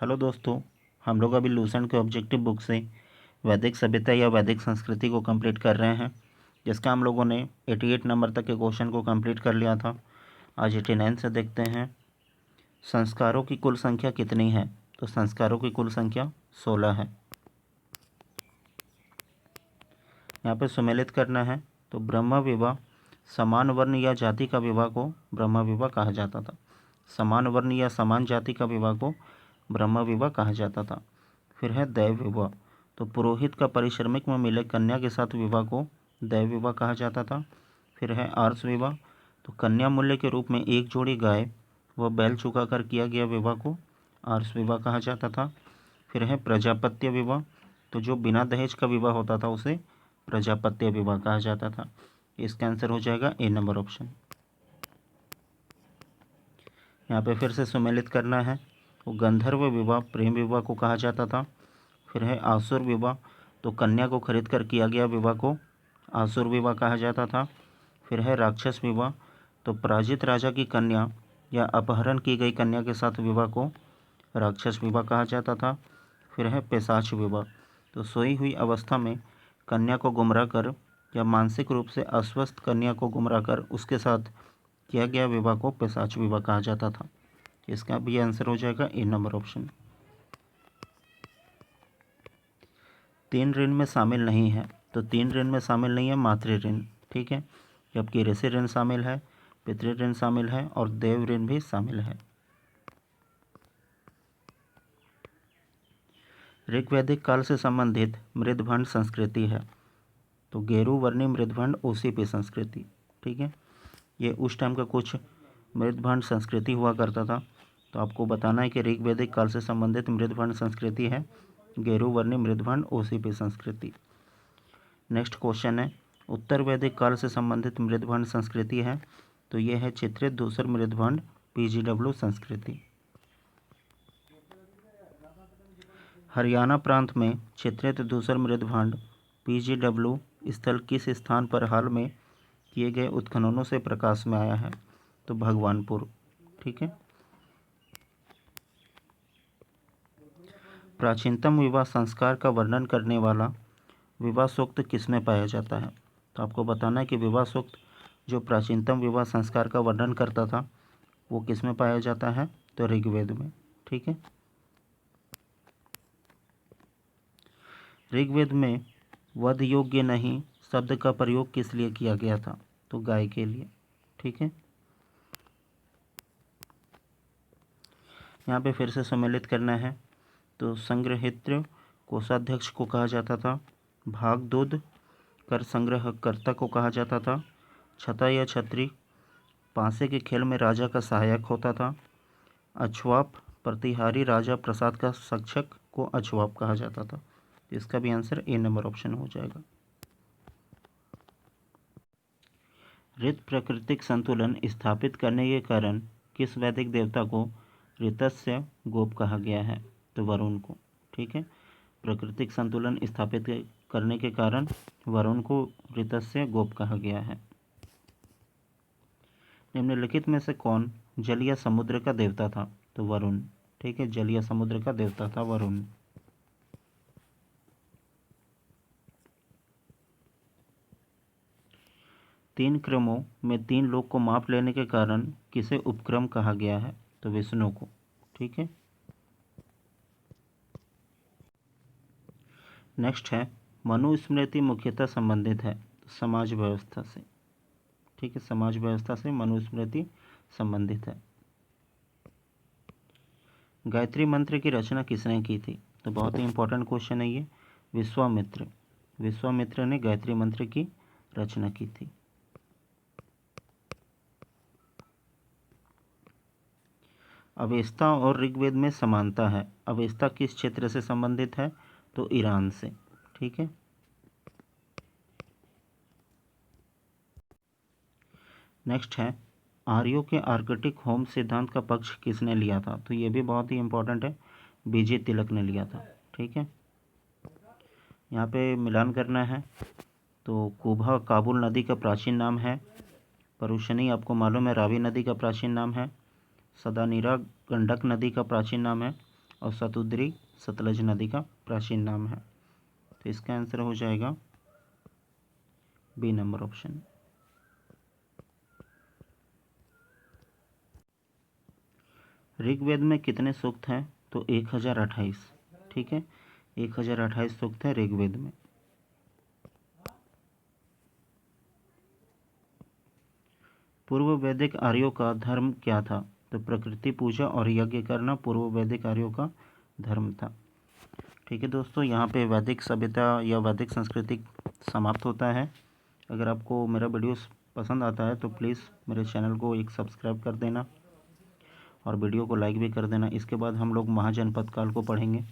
Hello दोस्तों, हम लोग अभी लूसेंट के ऑब्जेक्टिव बुक से वैदिक सभ्यता या वैदिक संस्कृति को कंप्लीट कर रहे हैं, जिसका हम लोगों ने 88 नंबर तक के क्वेश्चन को कंप्लीट कर लिया था। आज 89 से देखते हैं संस्कारों की कुल संख्या कितनी है। तो संस्कारों की कुल संख्या 16 है। यहाँ पे सुमेलित करना है। तो ब्रह्म विवाह, समान वर्ण या जाति का विवाह को ब्रह्म विवाह कहा जाता था। समान वर्ण या समान जाति का विवाह को ब्रह्म विवाह कहा जाता था। फिर है दैव विवाह। तो पुरोहित का परिश्रमिक में मिले कन्या के साथ विवाह को दैव विवाह कहा जाता था। फिर है आर्ष विवाह। तो कन्या मूल्य के रूप में एक जोड़ी गाय व बैल चुका कर किया गया विवाह को आर्ष विवाह कहा जाता था। फिर है प्रजापत्य विवाह। तो जो बिना दहेज का विवाह होता था उसे प्रजापत्य विवाह कहा जाता था। इसका आंसर हो जाएगा ए नंबर ऑप्शन। यहाँ पे फिर से सुमेलित करना है। तो गंधर्व विवाह प्रेम विवाह को कहा जाता था। फिर है आसुर विवाह। तो कन्या को खरीद कर किया गया विवाह को आसुर विवाह कहा जाता था। फिर है राक्षस विवाह। तो पराजित राजा की कन्या या अपहरण की गई कन्या के साथ विवाह को राक्षस विवाह कहा जाता था। फिर है पिशाच विवाह। तो सोई हुई अवस्था में कन्या को गुमराह कर या मानसिक रूप से अस्वस्थ कन्या को गुमराह कर उसके साथ किया गया विवाह को पिशाच विवाह कहा जाता था। इसका भी आंसर हो जाएगा ए नंबर ऑप्शन। 3 ऋण में शामिल नहीं है। तो 3 ऋण में शामिल नहीं है मातृ ऋण, ठीक है, जबकि ऋषि ऋण शामिल है, पितृ ऋण शामिल है और देव ऋण भी शामिल है। ऋग्वैदिक काल से संबंधित मृदभंड संस्कृति है। तो गेरू वर्णी मृदभंड ओसीपी संस्कृति, ठीक है, ये उस टाइम का कुछ मृदभंड संस्कृति हुआ करता था। तो आपको बताना है कि ऋग्वैदिक काल से संबंधित मृदभंड संस्कृति है गेरू वर्णी मृदभंड ओसीपी संस्कृति। नेक्स्ट क्वेश्चन है, उत्तर वैदिक काल से संबंधित मृदभंड संस्कृति है। तो ये है चित्रित धूसर मृदभंड पीजीडब्ल्यू संस्कृति। हरियाणा प्रांत में चित्रित धूसर मृदभंड पीजीडब्ल्यू स्थल किस स्थान पर हाल में किए गए उत्खननों से प्रकाश में आया है। तो भगवानपुर, ठीक है। प्राचीनतम विवाह संस्कार का वर्णन करने वाला विवाह सूक्त किसमें पाया जाता है। तो आपको बताना है कि विवाह सूक्त जो प्राचीनतम विवाह संस्कार का वर्णन करता था वो किसमें पाया जाता है। तो ऋग्वेद में, ठीक है। ऋग्वेद में वध योग्य नहीं शब्द का प्रयोग किस लिए किया गया था। तो गाय के लिए, ठीक है। यहाँ पे फिर से सम्मिलित करना है। तो संग्रहित्र कोषाध्यक्ष को कहा जाता था। भागदूत कर संग्रहकर्ता को कहा जाता था। छता या छत्री पासे के खेल में राजा का सहायक होता था। अछवाप प्रतिहारी राजा प्रसाद का शिक्षक को अछवाप कहा जाता था। इसका भी आंसर ए नंबर ऑप्शन हो जाएगा। ऋत प्राकृतिक संतुलन स्थापित करने के कारण किस वैदिक देवता को ऋतस्य गोप कहा गया है। तो वरुण को, ठीक है। प्राकृतिक संतुलन स्थापित करने के कारण वरुण को ऋतस्य गोप कहा गया है। निम्नलिखित में से कौन जल या समुद्र का देवता था। तो वरुण, ठीक है, जल या समुद्र का देवता था वरुण। तीन क्रमों में 3 लोक को माप लेने के कारण किसे उपक्रम कहा गया है। तो विष्णु को, ठीक है। नेक्स्ट है, मनुस्मृति मुख्यतः संबंधित है समाज व्यवस्था से, ठीक है, समाज व्यवस्था से मनुस्मृति संबंधित है। गायत्री मंत्र की रचना किसने की थी। तो बहुत ही इंपॉर्टेंट क्वेश्चन है ये। विश्वामित्र, विश्वामित्र ने गायत्री मंत्र की रचना की थी। अवेस्ता और ऋग्वेद में समानता है। अवेस्ता किस क्षेत्र से संबंधित है। तो ईरान से, ठीक है। नेक्स्ट है, आर्यों के आर्कटिक होम सिद्धांत का पक्ष किसने लिया था। तो ये भी बहुत ही इंपॉर्टेंट है, बीजे तिलक ने लिया था, ठीक है। यहाँ पे मिलान करना है। तो कुभा काबुल नदी का प्राचीन नाम है। परुशनी आपको मालूम है रावी नदी का प्राचीन नाम है। सदानीरा गंडक नदी का प्राचीन नाम है। और सतुद्री सतलज नदी का प्राचीन नाम है। तो इसका आंसर हो जाएगा बी नंबर ऑप्शन। ऋग्वेद में कितने सूक्त हैं? तो 1028। ठीक है, 1028 सूक्त है ऋग्वेद में। पूर्व वैदिक आर्यों का धर्म क्या था? तो प्रकृति पूजा और यज्ञ करना पूर्व वैदिक आर्यों का धर्म था। ठीक है दोस्तों, यहाँ पे वैदिक सभ्यता या वैदिक संस्कृति समाप्त होता है। अगर आपको मेरा वीडियो पसंद आता है तो प्लीज़ मेरे चैनल को एक सब्सक्राइब कर देना और वीडियो को लाइक भी कर देना। इसके बाद हम लोग महाजनपद काल को पढ़ेंगे।